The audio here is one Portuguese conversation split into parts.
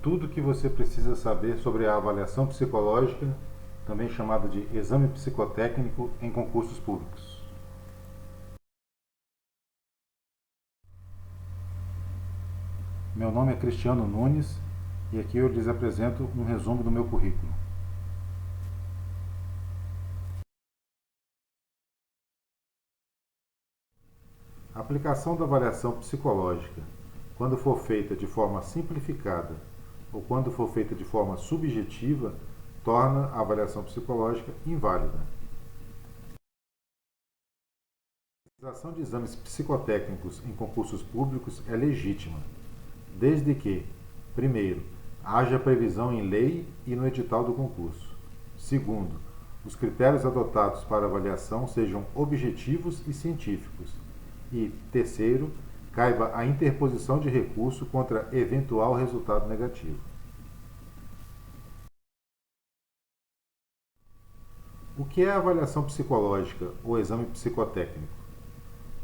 Tudo o que você precisa saber sobre a avaliação psicológica, também chamada de exame psicotécnico em concursos públicos. Meu nome é Cristiano Nunes e aqui eu lhes apresento um resumo do meu currículo. A aplicação da avaliação psicológica, quando for feita de forma simplificada ou quando for feita de forma subjetiva, torna a avaliação psicológica inválida. A realização de exames psicotécnicos em concursos públicos é legítima, desde que, primeiro, haja previsão em lei e no edital do concurso. Segundo, os critérios adotados para avaliação sejam objetivos e científicos. E, terceiro, caiba a interposição de recurso contra eventual resultado negativo. O que é a avaliação psicológica ou exame psicotécnico?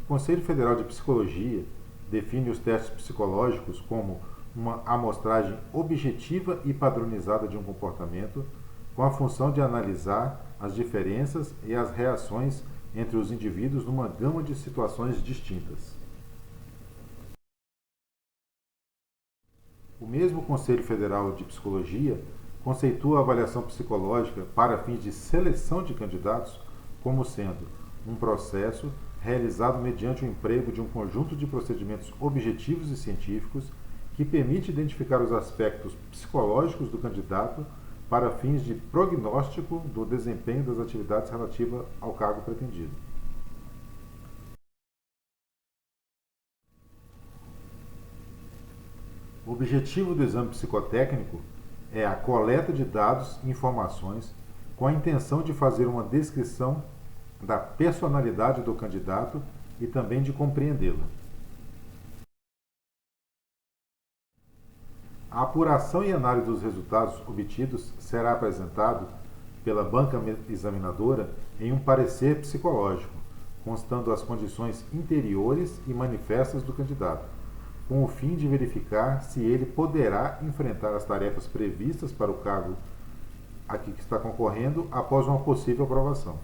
O Conselho Federal de Psicologia define os testes psicológicos como uma amostragem objetiva e padronizada de um comportamento, com a função de analisar as diferenças e as reações entre os indivíduos numa gama de situações distintas. O mesmo Conselho Federal de Psicologia conceitua a avaliação psicológica para fins de seleção de candidatos como sendo um processo realizado mediante o emprego de um conjunto de procedimentos objetivos e científicos que permite identificar os aspectos psicológicos do candidato para fins de prognóstico do desempenho das atividades relativas ao cargo pretendido. O objetivo do exame psicotécnico é a coleta de dados e informações com a intenção de fazer uma descrição da personalidade do candidato e também de compreendê-la. A apuração e análise dos resultados obtidos será apresentado pela banca examinadora em um parecer psicológico, constando as condições interiores e manifestas do candidato, com o fim de verificar se ele poderá enfrentar as tarefas previstas para o cargo a que está concorrendo após uma possível aprovação.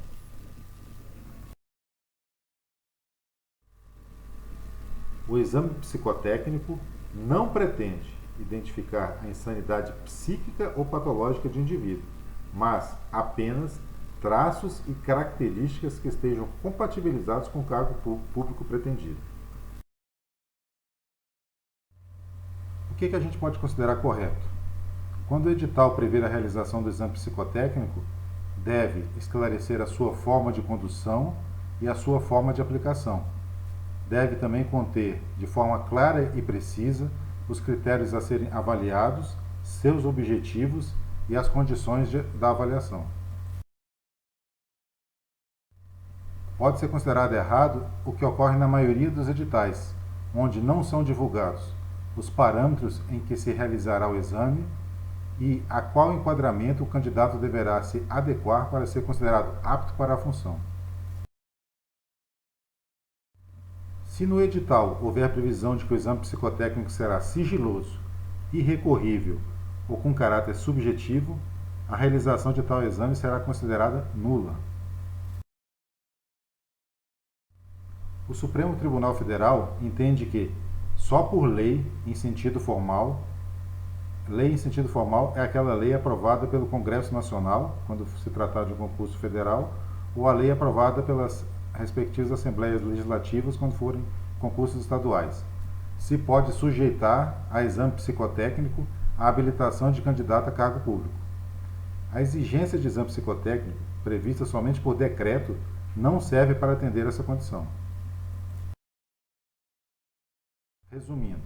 O exame psicotécnico não pretende identificar a insanidade psíquica ou patológica de um indivíduo, mas apenas traços e características que estejam compatibilizados com o cargo público pretendido. O que a gente pode considerar correto? Quando o edital prever a realização do exame psicotécnico, deve esclarecer a sua forma de condução e a sua forma de aplicação. Deve também conter, de forma clara e precisa, os critérios a serem avaliados, seus objetivos e as condições da avaliação. Pode ser considerado errado o que ocorre na maioria dos editais, onde não são divulgados os parâmetros em que se realizará o exame e a qual enquadramento o candidato deverá se adequar para ser considerado apto para a função. Se no edital houver previsão de que o exame psicotécnico será sigiloso, irrecorrível ou com caráter subjetivo, a realização de tal exame será considerada nula. O Supremo Tribunal Federal entende que, só por lei em sentido formal é aquela lei aprovada pelo Congresso Nacional, quando se tratar de um concurso federal, ou a lei aprovada pelas respectivas assembleias legislativas quando forem concursos estaduais. Se pode sujeitar a exame psicotécnico a habilitação de candidato a cargo público. A exigência de exame psicotécnico, prevista somente por decreto, não serve para atender essa condição. Resumindo,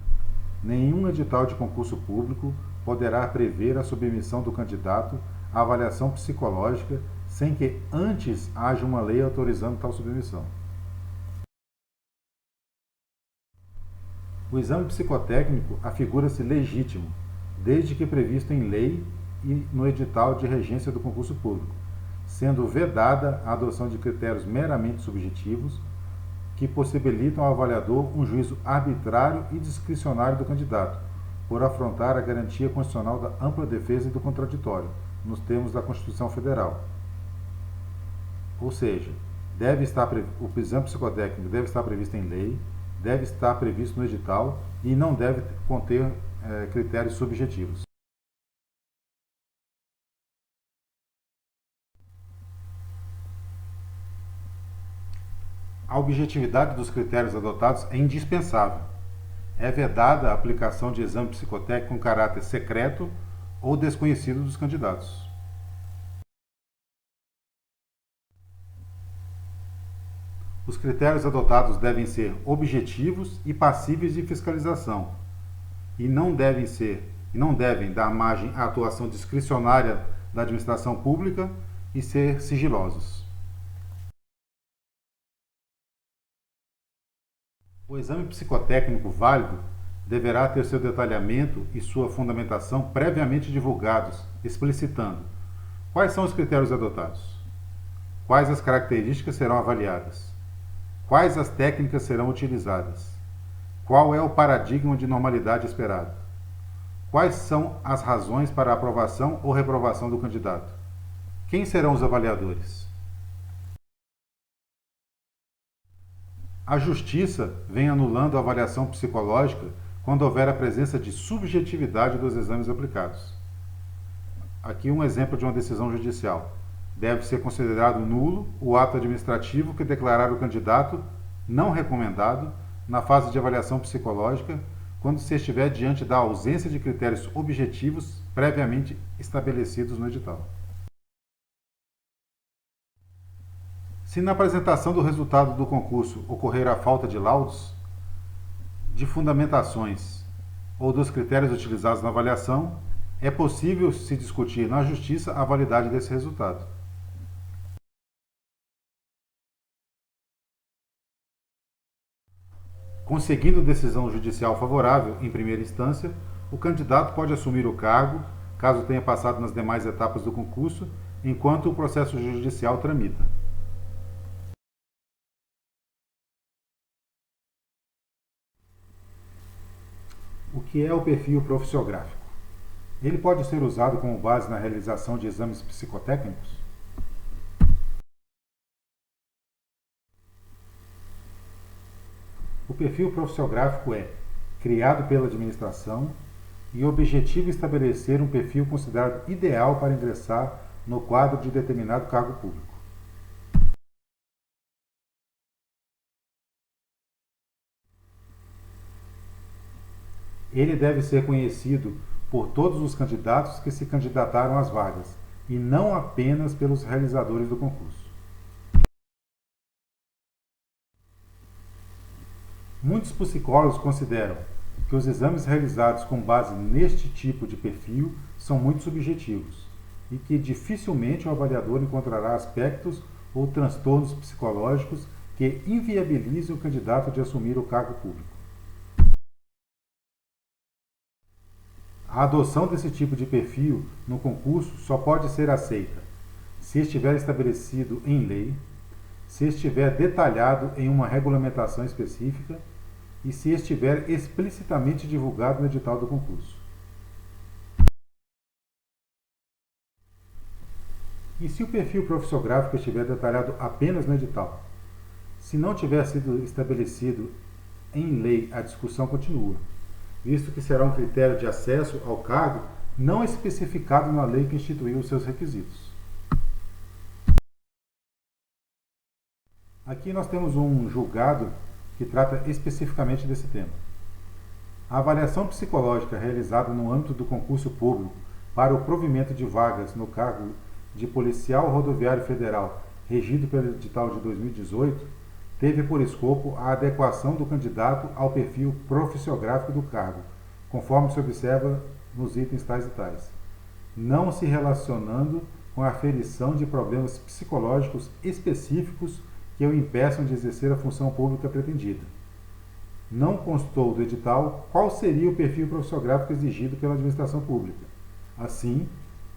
nenhum edital de concurso público poderá prever a submissão do candidato à avaliação psicológica sem que antes haja uma lei autorizando tal submissão. O exame psicotécnico afigura-se legítimo, desde que previsto em lei e no edital de regência do concurso público, sendo vedada a adoção de critérios meramente subjetivos que possibilitam ao avaliador um juízo arbitrário e discricionário do candidato, por afrontar a garantia constitucional da ampla defesa e do contraditório, nos termos da Constituição Federal. Ou seja, o exame psicotécnico deve estar previsto em lei, deve estar previsto no edital e não deve conter critérios subjetivos. A objetividade dos critérios adotados é indispensável. É vedada a aplicação de exame psicotécnico com caráter secreto ou desconhecido dos candidatos. Os critérios adotados devem ser objetivos e passíveis de fiscalização e não devem dar margem à atuação discricionária da administração pública e ser sigilosos. O exame psicotécnico válido deverá ter seu detalhamento e sua fundamentação previamente divulgados, explicitando quais são os critérios adotados, quais as características serão avaliadas, quais as técnicas serão utilizadas, qual é o paradigma de normalidade esperado, quais são as razões para a aprovação ou reprovação do candidato, quem serão os avaliadores. A Justiça vem anulando a avaliação psicológica quando houver a presença de subjetividade dos exames aplicados. Aqui um exemplo de uma decisão judicial. Deve ser considerado nulo o ato administrativo que declarar o candidato não recomendado na fase de avaliação psicológica quando se estiver diante da ausência de critérios objetivos previamente estabelecidos no edital. Se na apresentação do resultado do concurso ocorrer a falta de laudos, de fundamentações ou dos critérios utilizados na avaliação, é possível se discutir na Justiça a validade desse resultado. Conseguindo decisão judicial favorável em primeira instância, o candidato pode assumir o cargo, caso tenha passado nas demais etapas do concurso, enquanto o processo judicial tramita. O que é o perfil profissiográfico? Ele pode ser usado como base na realização de exames psicotécnicos? O perfil profissiográfico é criado pela administração e objetivo estabelecer um perfil considerado ideal para ingressar no quadro de determinado cargo público. Ele deve ser conhecido por todos os candidatos que se candidataram às vagas, e não apenas pelos realizadores do concurso. Muitos psicólogos consideram que os exames realizados com base neste tipo de perfil são muito subjetivos e que dificilmente o avaliador encontrará aspectos ou transtornos psicológicos que inviabilizem o candidato de assumir o cargo público. A adoção desse tipo de perfil no concurso só pode ser aceita se estiver estabelecido em lei, se estiver detalhado em uma regulamentação específica e se estiver explicitamente divulgado no edital do concurso. E se o perfil profissiográfico estiver detalhado apenas no edital? Se não tiver sido estabelecido em lei, a discussão continua, visto que será um critério de acesso ao cargo não especificado na lei que instituiu os seus requisitos. Aqui nós temos um julgado que trata especificamente desse tema. A avaliação psicológica realizada no âmbito do concurso público para o provimento de vagas no cargo de policial rodoviário federal, regido pelo edital de 2018, teve por escopo a adequação do candidato ao perfil profissiográfico do cargo, conforme se observa nos itens tais e tais, não se relacionando com a aferição de problemas psicológicos específicos que o impeçam de exercer a função pública pretendida. Não constou do edital qual seria o perfil profissiográfico exigido pela administração pública. Assim,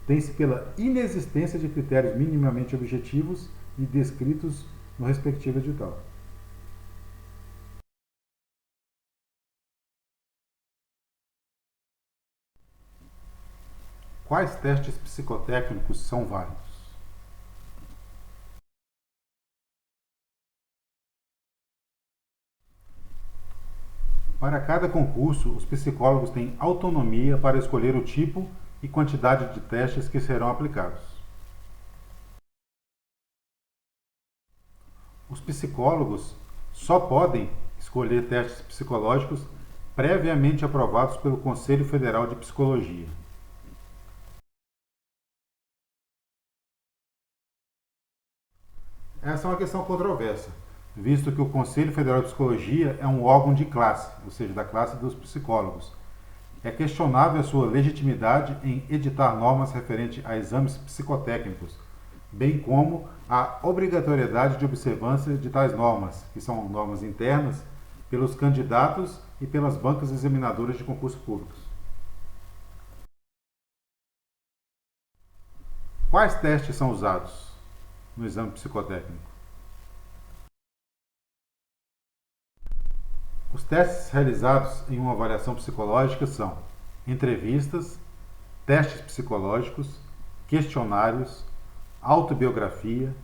tem-se pela inexistência de critérios minimamente objetivos e descritos no respectivo edital. Quais testes psicotécnicos são válidos? Para cada concurso, os psicólogos têm autonomia para escolher o tipo e quantidade de testes que serão aplicados. Os psicólogos só podem escolher testes psicológicos previamente aprovados pelo Conselho Federal de Psicologia. Essa é uma questão controversa, visto que o Conselho Federal de Psicologia é um órgão de classe, ou seja, da classe dos psicólogos. É questionável a sua legitimidade em editar normas referentes a exames psicotécnicos, bem como a obrigatoriedade de observância de tais normas, que são normas internas, pelos candidatos e pelas bancas examinadoras de concursos públicos. Quais testes são usados no exame psicotécnico? Os testes realizados em uma avaliação psicológica são entrevistas, testes psicológicos, questionários, autobiografia,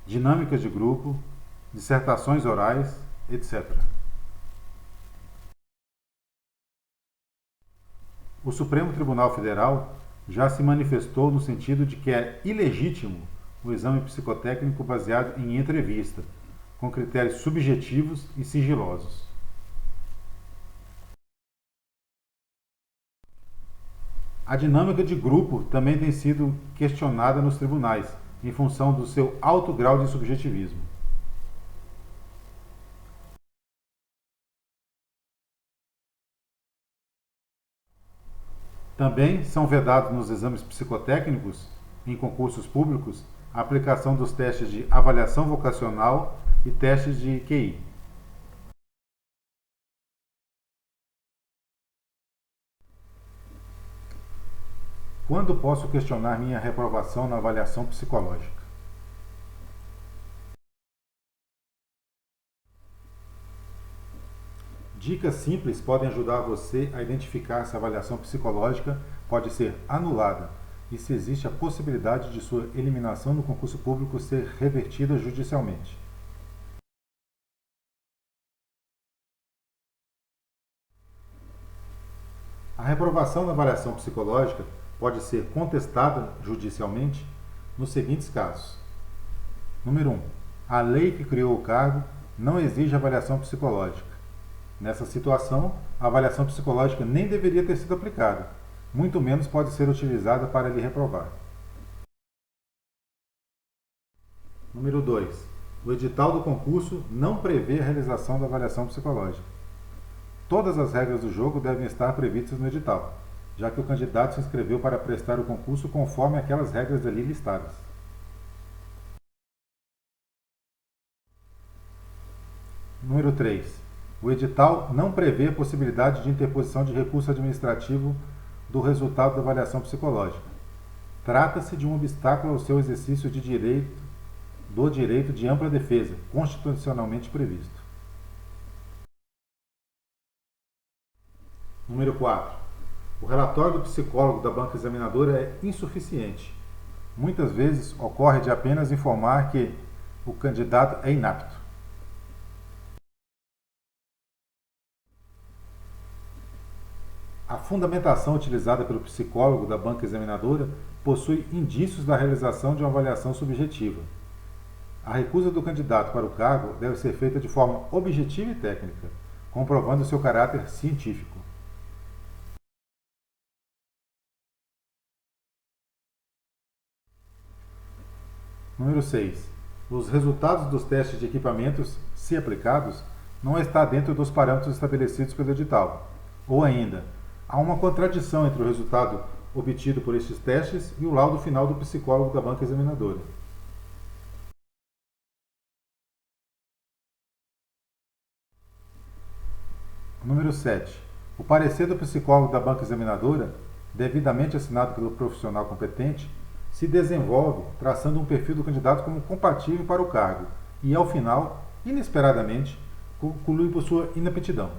dinâmicas de grupo, dissertações orais, etc. O Supremo Tribunal Federal já se manifestou no sentido de que é ilegítimo o exame psicotécnico baseado em entrevista, com critérios subjetivos e sigilosos. A dinâmica de grupo também tem sido questionada nos tribunais, em função do seu alto grau de subjetivismo. Também são vedados nos exames psicotécnicos, em concursos públicos, a aplicação dos testes de avaliação vocacional e testes de QI. Quando posso questionar minha reprovação na avaliação psicológica? Dicas simples podem ajudar você a identificar se a avaliação psicológica pode ser anulada e se existe a possibilidade de sua eliminação no concurso público ser revertida judicialmente. A reprovação na avaliação psicológica pode ser contestada judicialmente nos seguintes casos. Número 1. A lei que criou o cargo não exige avaliação psicológica. Nessa situação, a avaliação psicológica nem deveria ter sido aplicada, muito menos pode ser utilizada para lhe reprovar. Número 2. O edital do concurso não prevê a realização da avaliação psicológica. Todas as regras do jogo devem estar previstas no edital, já que o candidato se inscreveu para prestar o concurso conforme aquelas regras ali listadas. Número 3. O edital não prevê a possibilidade de interposição de recurso administrativo do resultado da avaliação psicológica. Trata-se de um obstáculo ao seu exercício do direito de ampla defesa, constitucionalmente previsto. Número 4. O relatório do psicólogo da banca examinadora é insuficiente. Muitas vezes ocorre de apenas informar que o candidato é inapto. A fundamentação utilizada pelo psicólogo da banca examinadora possui indícios da realização de uma avaliação subjetiva. A recusa do candidato para o cargo deve ser feita de forma objetiva e técnica, comprovando seu caráter científico. Número 6. Os resultados dos testes de equipamentos, se aplicados, não está dentro dos parâmetros estabelecidos pelo edital. Ou ainda, há uma contradição entre o resultado obtido por estes testes e o laudo final do psicólogo da banca examinadora. Número 7. O parecer do psicólogo da banca examinadora, devidamente assinado pelo profissional competente, se desenvolve traçando um perfil do candidato como compatível para o cargo e, ao final, inesperadamente, conclui por sua inaptidão.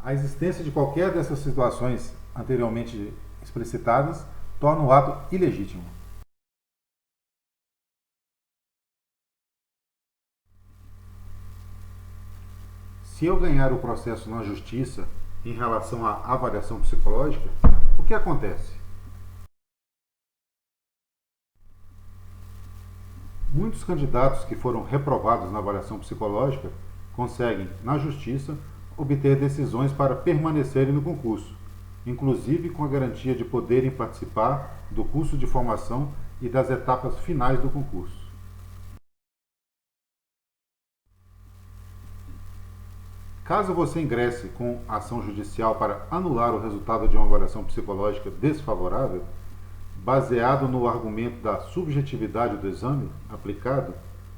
A existência de qualquer dessas situações anteriormente explicitadas torna o ato ilegítimo. Se eu ganhar o processo na justiça em relação à avaliação psicológica, o que acontece? Muitos candidatos que foram reprovados na avaliação psicológica conseguem, na justiça, obter decisões para permanecerem no concurso, inclusive com a garantia de poderem participar do curso de formação e das etapas finais do concurso. Caso você ingresse com ação judicial para anular o resultado de uma avaliação psicológica desfavorável, baseado no argumento da subjetividade do exame aplicado,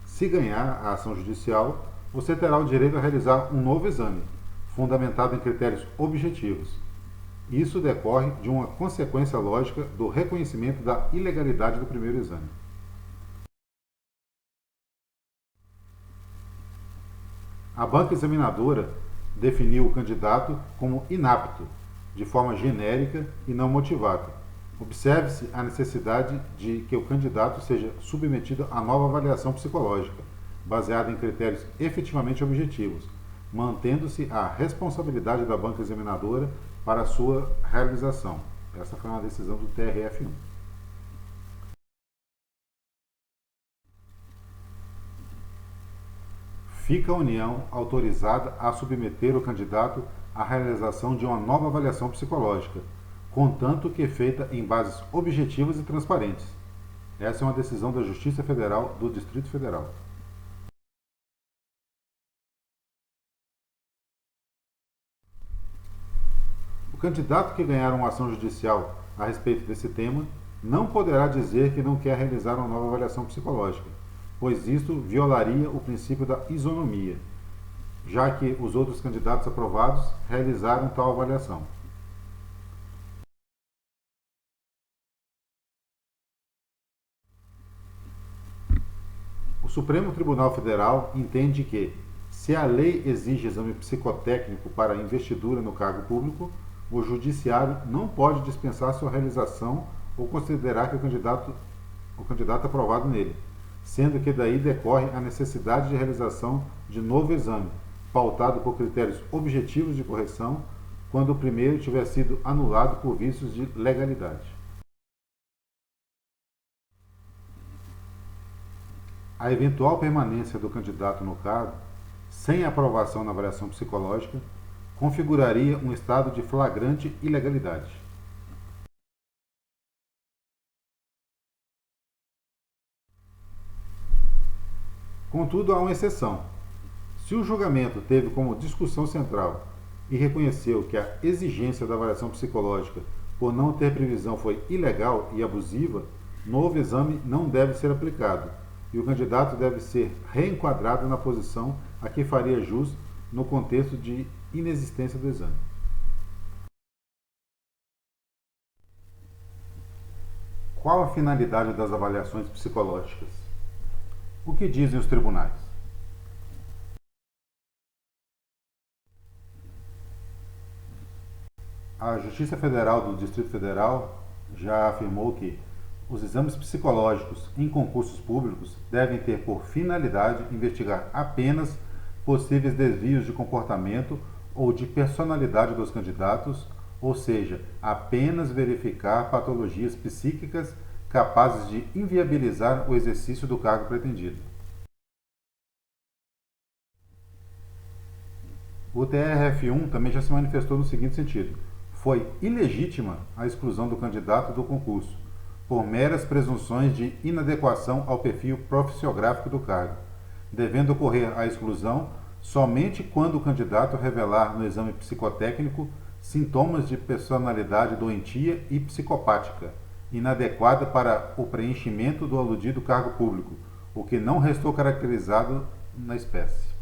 se ganhar a ação judicial, você terá o direito a realizar um novo exame, fundamentado em critérios objetivos. Isso decorre de uma consequência lógica do reconhecimento da ilegalidade do primeiro exame. A banca examinadora definiu o candidato como inapto, de forma genérica e não motivada. Observe-se a necessidade de que o candidato seja submetido a nova avaliação psicológica, baseada em critérios efetivamente objetivos, mantendo-se a responsabilidade da banca examinadora para a sua realização. Essa foi uma decisão do TRF1. Fica a União autorizada a submeter o candidato à realização de uma nova avaliação psicológica, contanto que feita em bases objetivas e transparentes. Essa é uma decisão da Justiça Federal do Distrito Federal. O candidato que ganhar uma ação judicial a respeito desse tema não poderá dizer que não quer realizar uma nova avaliação psicológica, pois isto violaria o princípio da isonomia, já que os outros candidatos aprovados realizaram tal avaliação. O Supremo Tribunal Federal entende que, se a lei exige exame psicotécnico para a investidura no cargo público, o Judiciário não pode dispensar sua realização ou considerar que o candidato aprovado nele, sendo que daí decorre a necessidade de realização de novo exame, pautado por critérios objetivos de correção, quando o primeiro tiver sido anulado por vícios de legalidade. A eventual permanência do candidato no cargo, sem aprovação na avaliação psicológica, configuraria um estado de flagrante ilegalidade. Contudo, há uma exceção. Se o julgamento teve como discussão central e reconheceu que a exigência da avaliação psicológica por não ter previsão foi ilegal e abusiva, novo exame não deve ser aplicado e o candidato deve ser reenquadrado na posição a que faria jus no contexto de inexistência do exame. Qual a finalidade das avaliações psicológicas? O que dizem os tribunais? A Justiça Federal do Distrito Federal já afirmou que os exames psicológicos em concursos públicos devem ter por finalidade investigar apenas possíveis desvios de comportamento ou de personalidade dos candidatos, ou seja, apenas verificar patologias psíquicas capazes de inviabilizar o exercício do cargo pretendido. O TRF1 também já se manifestou no seguinte sentido: foi ilegítima a exclusão do candidato do concurso, por meras presunções de inadequação ao perfil profissiográfico do cargo, devendo ocorrer a exclusão somente quando o candidato revelar no exame psicotécnico sintomas de personalidade doentia e psicopática, inadequada para o preenchimento do aludido cargo público, o que não restou caracterizado na espécie.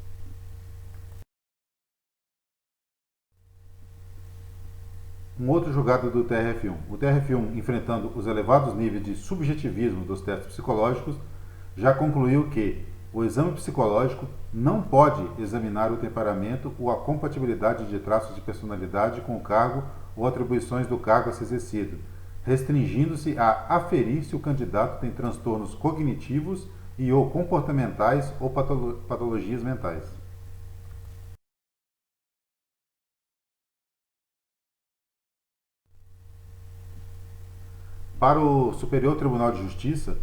Um outro julgado do TRF1. O TRF1, enfrentando os elevados níveis de subjetivismo dos testes psicológicos, já concluiu que O exame psicológico não pode examinar o temperamento ou a compatibilidade de traços de personalidade com o cargo ou atribuições do cargo a ser exercido, restringindo-se a aferir se o candidato tem transtornos cognitivos e ou comportamentais ou patologias mentais. Para o Superior Tribunal de Justiça,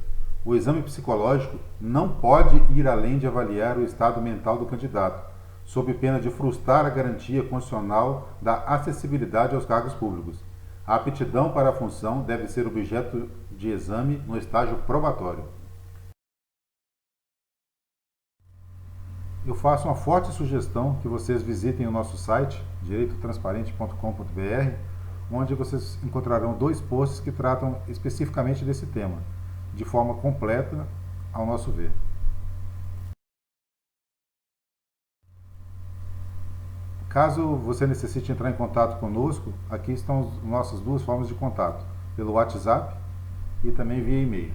o exame psicológico não pode ir além de avaliar o estado mental do candidato, sob pena de frustrar a garantia constitucional da acessibilidade aos cargos públicos. A aptidão para a função deve ser objeto de exame no estágio probatório. Eu faço uma forte sugestão que vocês visitem o nosso site, direitotransparente.com.br, onde vocês encontrarão 2 posts que tratam especificamente desse tema, de forma completa, ao nosso ver. Caso você necessite entrar em contato conosco, aqui estão as nossas 2 formas de contato, pelo WhatsApp e também via e-mail.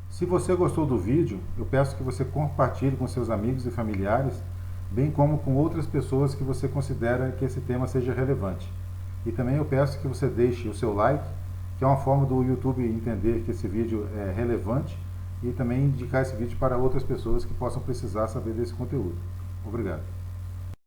Se você gostou do vídeo, eu peço que você compartilhe com seus amigos e familiares, bem como com outras pessoas que você considera que esse tema seja relevante. E também eu peço que você deixe o seu like, que é uma forma do YouTube entender que esse vídeo é relevante e também indicar esse vídeo para outras pessoas que possam precisar saber desse conteúdo. Obrigado.